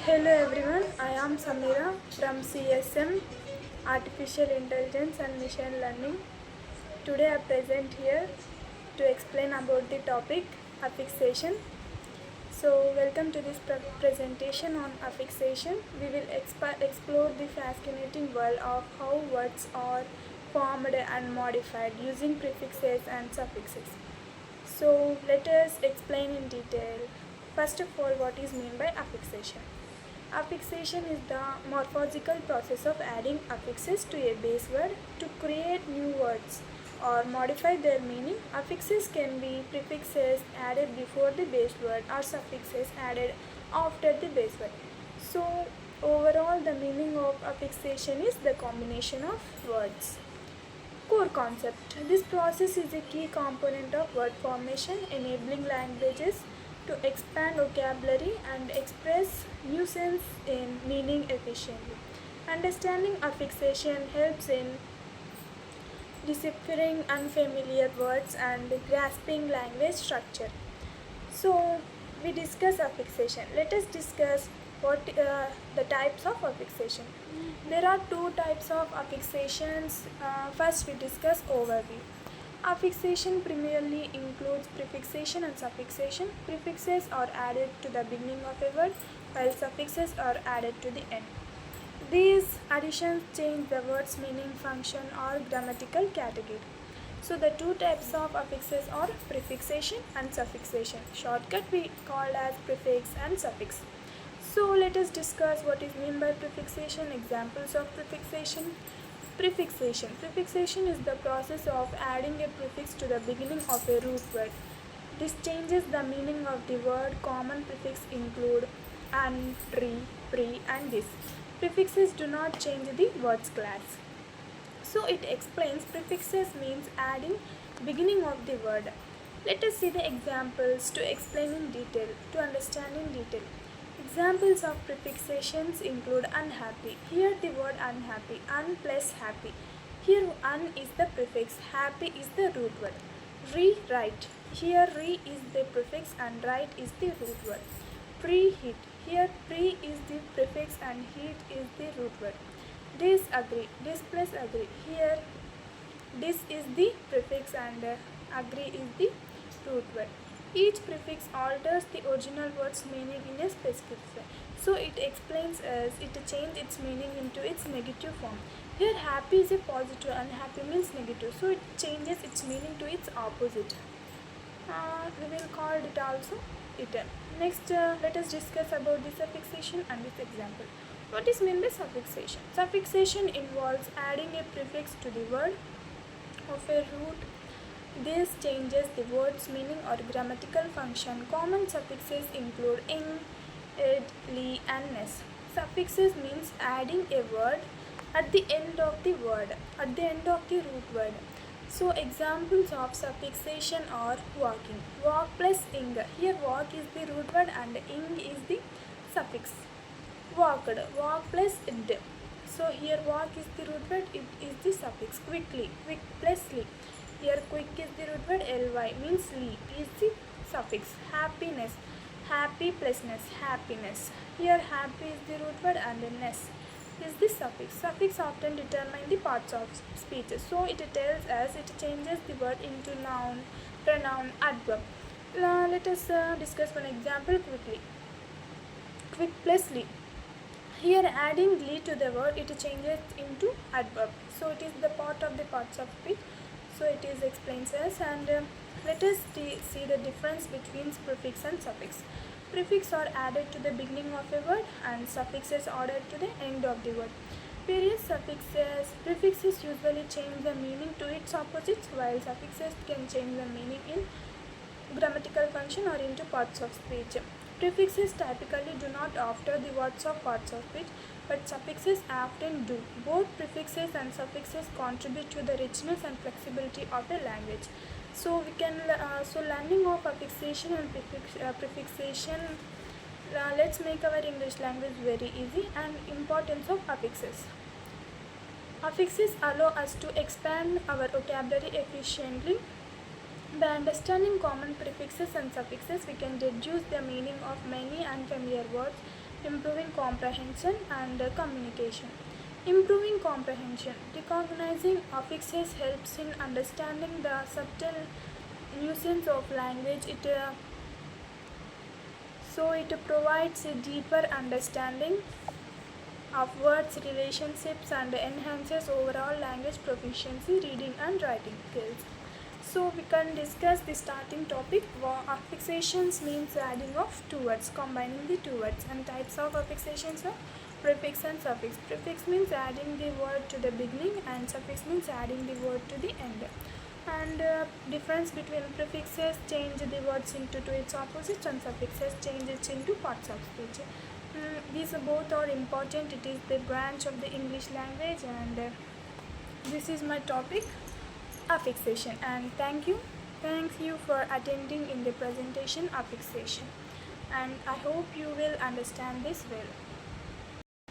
Hello everyone, I am Samira from CSM Artificial Intelligence and Machine Learning. Today I present here to explain about the topic affixation. So welcome to this presentation on affixation. We will explore the fascinating world of how words are formed and modified using prefixes and suffixes. So let us explain in detail. First of all, what is meant by affixation? Affixation is the morphological process of adding affixes to a base word to create new words or modify their meaning. Affixes can be prefixes added before the base word or suffixes added after the base word. So overall the meaning of affixation is the combination of words. Core concept. This process is a key component of word formation, enabling languages to expand vocabulary and express new sense in meaning efficiently. Understanding affixation helps in deciphering unfamiliar words and grasping language structure. So, we discuss affixation. Let us discuss what the types of affixation. There are two types of affixations. First, we discuss overview. Affixation primarily includes prefixation and suffixation. Prefixes are added to the beginning of a word, while suffixes are added to the end. These additions change the word's meaning, function, or grammatical category. So the two types of affixes are prefixation and suffixation. Shortcut we call as prefix and suffix. So let us discuss what is meant by prefixation. Examples of prefixation. Prefixation. Prefixation is the process of adding a prefix to the beginning of a root word. This changes the meaning of the word. Common prefixes include an, re, pre, and this. Prefixes do not change the word's class. So it explains prefixes means adding beginning of the word. Let us see the examples to explain in detail, to understand in detail. Examples of prefixations include unhappy. Here the word unhappy, un plus happy. Here un is the prefix, happy is the root word. Rewrite. Here re is the prefix and write is the root word. Preheat. Here pre is the prefix and heat is the root word. Disagree. Dis plus agree. Here dis is the prefix and agree is the root word. Each prefix alters the original word's meaning in a specific way. So it explains as it changes its meaning into its negative form. Here happy is a positive, unhappy means negative. So it changes its meaning to its opposite. We will call it also it. Next, let us discuss about the suffixation and its example. What is meant by suffixation? Suffixation involves adding a prefix to the word of a root. This changes the word's meaning or grammatical function. Common suffixes include ing, ed, li, and ness. Suffixes means adding a word at the end of the word, at the end of the root word. So examples of suffixation are walking. Walk plus ing. Here walk is the root word and ing is the suffix. Walked. Walk plus id. So here walk is the root word, it is the suffix. Quickly. Quick plus li. Here quick is the root word, ly means li is the suffix. Happiness. Happy plus ness. Happiness. Here happy is the root word and ness is the suffix. Suffix often determine the parts of speech. So it tells us it changes the word into noun, pronoun, adverb. Let us discuss one example quickly. Quick plus li. Here adding li to the word, it changes into adverb. So it is the part of the parts of speech. So it is explains us, and let us see the difference between prefix and suffix. Prefix are added to the beginning of a word and suffixes are added to the end of the word. Prefixes usually change the meaning to its opposites, while suffixes can change the meaning in grammatical function or into parts of speech. Prefixes typically do not alter the words of parts of speech, but suffixes often do. Both prefixes and suffixes contribute to the richness and flexibility of a language. So we can learning of affixation and prefixation. Let's make our English language very easy. And importance of affixes. Affixes allow us to expand our vocabulary efficiently. By understanding common prefixes and suffixes, we can deduce the meaning of many unfamiliar words improving comprehension and communication. Improving comprehension. Recognizing affixes helps in understanding the subtle nuisance of language. It provides a deeper understanding of words, relationships, and enhances overall language proficiency, reading and writing skills. So we can discuss the starting topic. Affixations means adding of two words, combining the two words, and types of affixations are prefix and suffix. Prefix means adding the word to the beginning, and suffix means adding the word to the end. And difference between prefixes change the words into its opposites, and suffixes change it into parts of speech. These both are important. It is the branch of the English language, and this is my topic, affixation. And thank you for attending in the presentation affixation, and I hope you will understand this well.